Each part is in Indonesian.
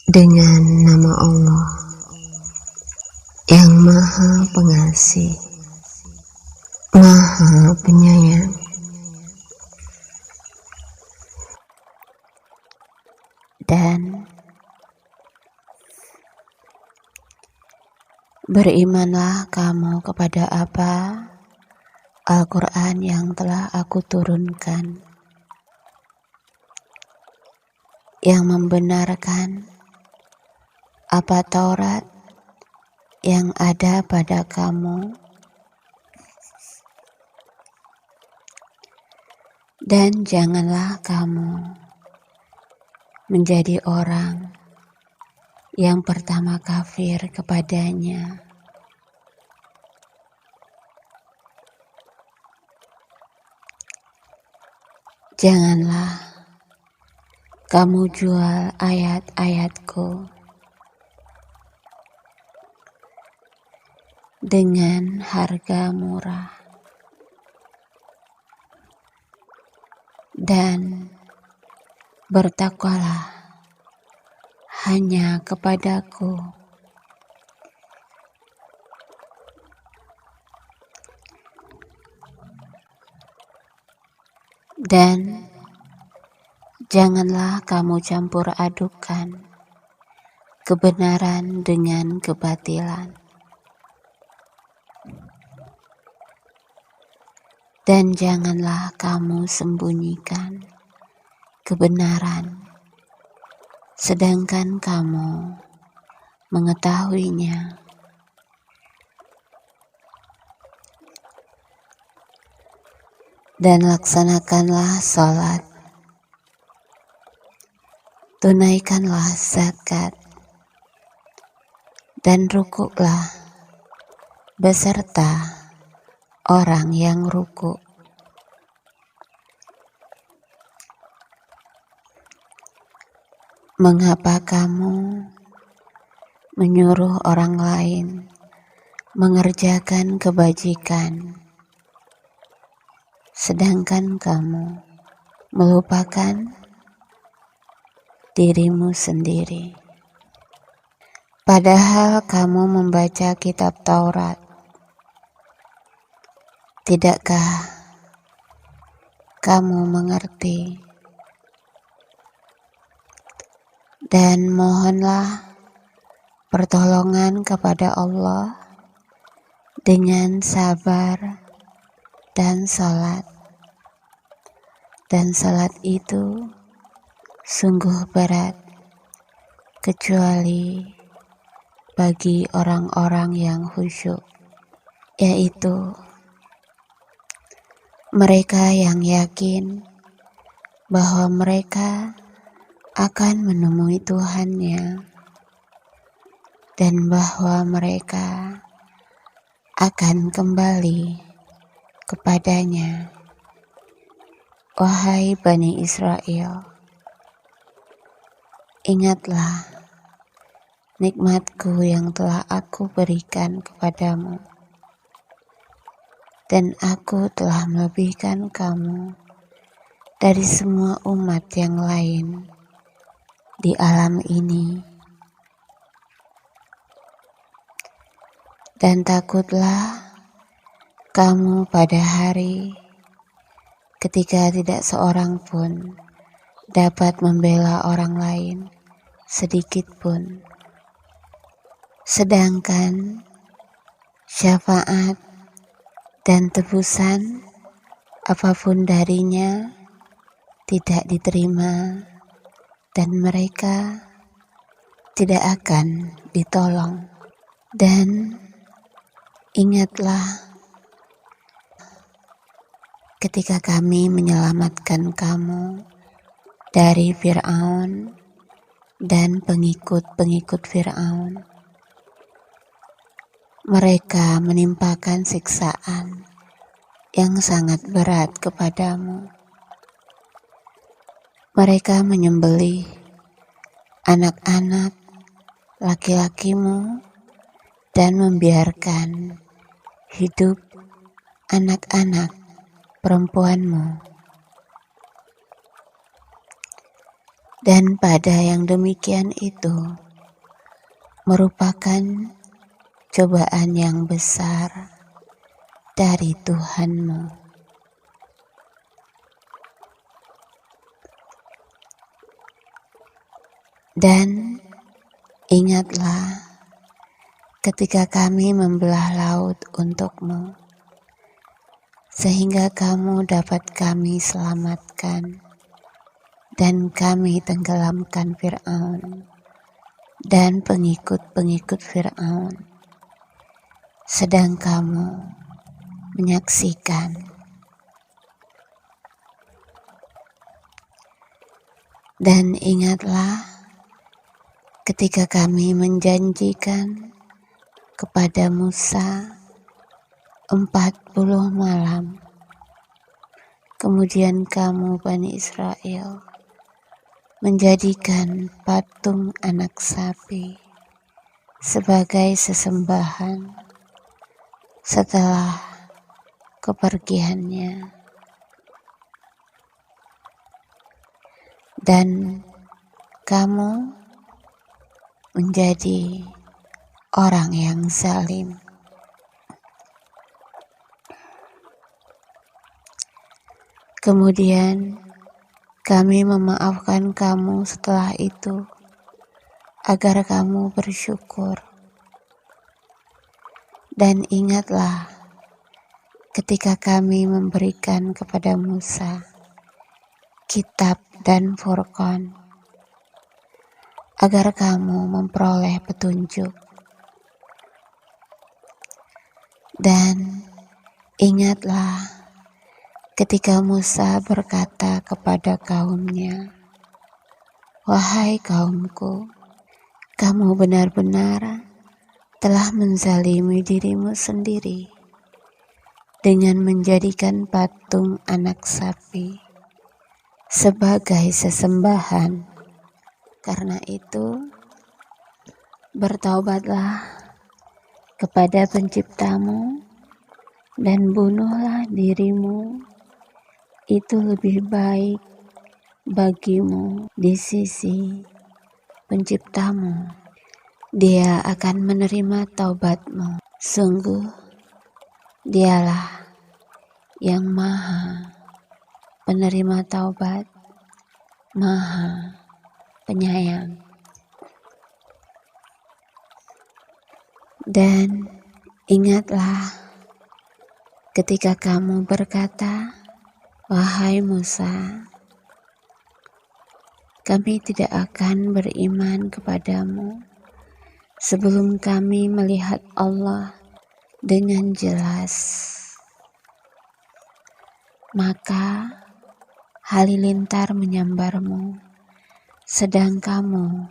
Dengan nama Allah yang Maha Pengasih, Maha Penyayang. Dan berimanlah kamu kepada apa Al-Quran yang telah aku turunkan, yang membenarkan apa Taurat yang ada pada kamu, dan janganlah kamu menjadi orang yang pertama kafir kepadanya. Janganlah kamu jual ayat-ayatku dengan harga murah, dan bertakwalah hanya kepadaku. Dan janganlah kamu campur adukan kebenaran dengan kebatilan. Dan janganlah kamu sembunyikan kebenaran, sedangkan kamu mengetahuinya. Dan laksanakanlah sholat, tunaikanlah zakat, dan rukuklah beserta orang yang rukuk. Mengapa kamu menyuruh orang lain mengerjakan kebajikan, sedangkan kamu melupakan dirimu sendiri? Padahal kamu membaca kitab Taurat. Tidakkah kamu mengerti? Dan mohonlah pertolongan kepada Allah dengan sabar dan salat. Dan salat itu sungguh berat, kecuali bagi orang-orang yang khusyuk, yaitu mereka yang yakin bahwa mereka akan menemui Tuhannya, dan bahwa mereka akan kembali kepadanya. Wahai Bani Israel, ingatlah nikmatku yang telah aku berikan kepadamu, dan aku telah melebihkan kamu dari semua umat yang lain di alam ini. Dan takutlah kamu pada hari ketika tidak seorang pun dapat membela orang lain sedikit pun, sedangkan syafaat dan tebusan apapun darinya tidak diterima, dan mereka tidak akan ditolong. Dan ingatlah ketika kami menyelamatkan kamu dari Fir'aun dan pengikut-pengikut Fir'aun. Mereka menimpakan siksaan yang sangat berat kepadamu. Mereka menyembelih anak-anak laki-lakimu dan membiarkan hidup anak-anak perempuanmu. Dan pada yang demikian itu merupakan cobaan yang besar dari Tuhanmu. Dan ingatlah ketika kami membelah laut untukmu, sehingga kamu dapat kami selamatkan, dan kami tenggelamkan Fir'aun dan pengikut-pengikut Fir'aun, sedang kamu menyaksikan. Dan ingatlah ketika kami menjanjikan kepada Musa 40 malam, kemudian kamu Bani Israel menjadikan patung anak sapi sebagai sesembahan setelah kepergiannya. Dan kamu menjadi orang yang zalim. Kemudian kami memaafkan kamu setelah itu, agar kamu bersyukur. Dan ingatlah ketika kami memberikan kepada Musa kitab dan Furqan, agar kamu memperoleh petunjuk. Dan ingatlah ketika Musa berkata kepada kaumnya, "Wahai kaumku, kamu benar-benar telah menzalimi dirimu sendiri dengan menjadikan patung anak sapi sebagai sesembahan. Karena itu, bertaubatlah kepada Penciptamu dan bunuhlah dirimu. Itu lebih baik bagimu di sisi Penciptamu. Dia akan menerima taubatmu. Sungguh, Dialah yang Maha Penerima taubat, Maha Penyayang." Dan ingatlah ketika kamu berkata, "Wahai Musa, kami tidak akan beriman kepadamu sebelum kami melihat Allah dengan jelas." Maka halilintar menyambarmu, sedang kamu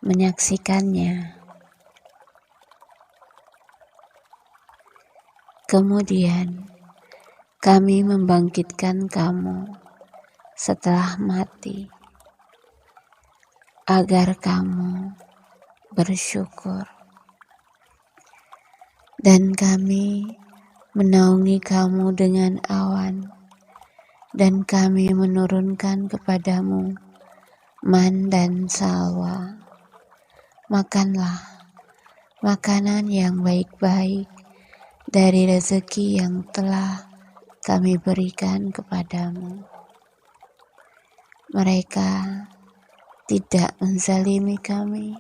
menyaksikannya. Kemudian kami membangkitkan kamu setelah mati, agar kamu bersyukur. Dan kami menaungi kamu dengan awan, dan kami menurunkan kepadamu man dan salwa. Makanlah makanan yang baik-baik dari rezeki yang telah kami berikan kepadamu. Mereka tidak menzalimi kami,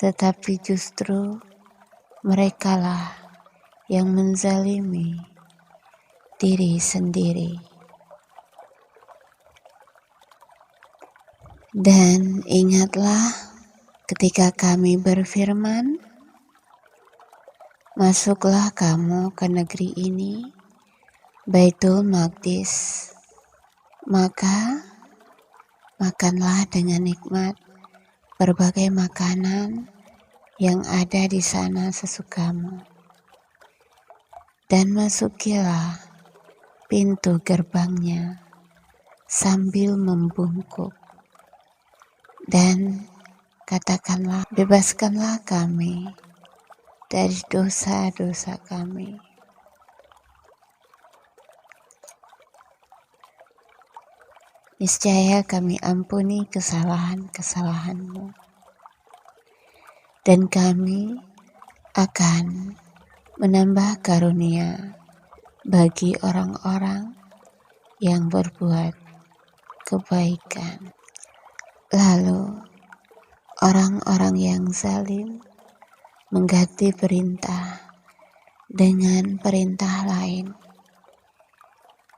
tetapi justru merekalah yang menzalimi diri sendiri. Dan ingatlah ketika kami berfirman, "Masuklah kamu ke negeri ini, Baitul Maqdis, maka makanlah dengan nikmat berbagai makanan yang ada di sana sesukamu, dan masukilah pintu gerbangnya sambil membungkuk, dan katakanlah, bebaskanlah kami dari dosa-dosa kami." niscaya kami ampuni kesalahan-kesalahanmu, dan kami akan menambah karunia bagi orang-orang yang berbuat kebaikan. Lalu orang-orang yang zalim mengganti perintah dengan perintah lain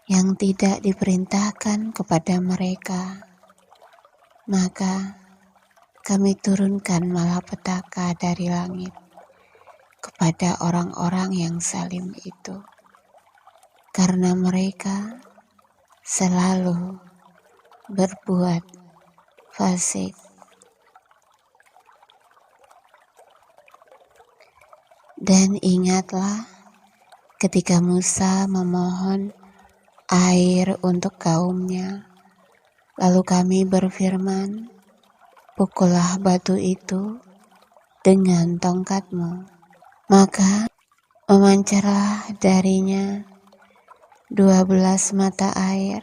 yang tidak diperintahkan kepada mereka, maka kami turunkan malapetaka dari langit kepada orang-orang yang zalim itu, karena mereka selalu berbuat fasik. Dan ingatlah ketika Musa memohon air untuk kaumnya, lalu kami berfirman, pukullah batu itu dengan tongkatmu, maka memancarlah darinya 12 mata air.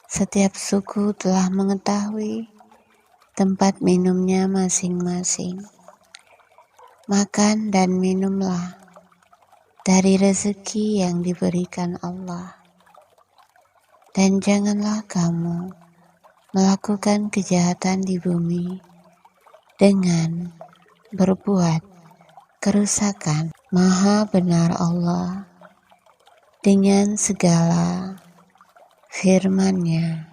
Setiap suku telah mengetahui tempat minumnya masing-masing. Makan dan minumlah dari rezeki yang diberikan Allah. Dan janganlah kamu melakukan kejahatan di bumi dengan berbuat kerusakan. Maha benar Allah dengan segala firman-Nya.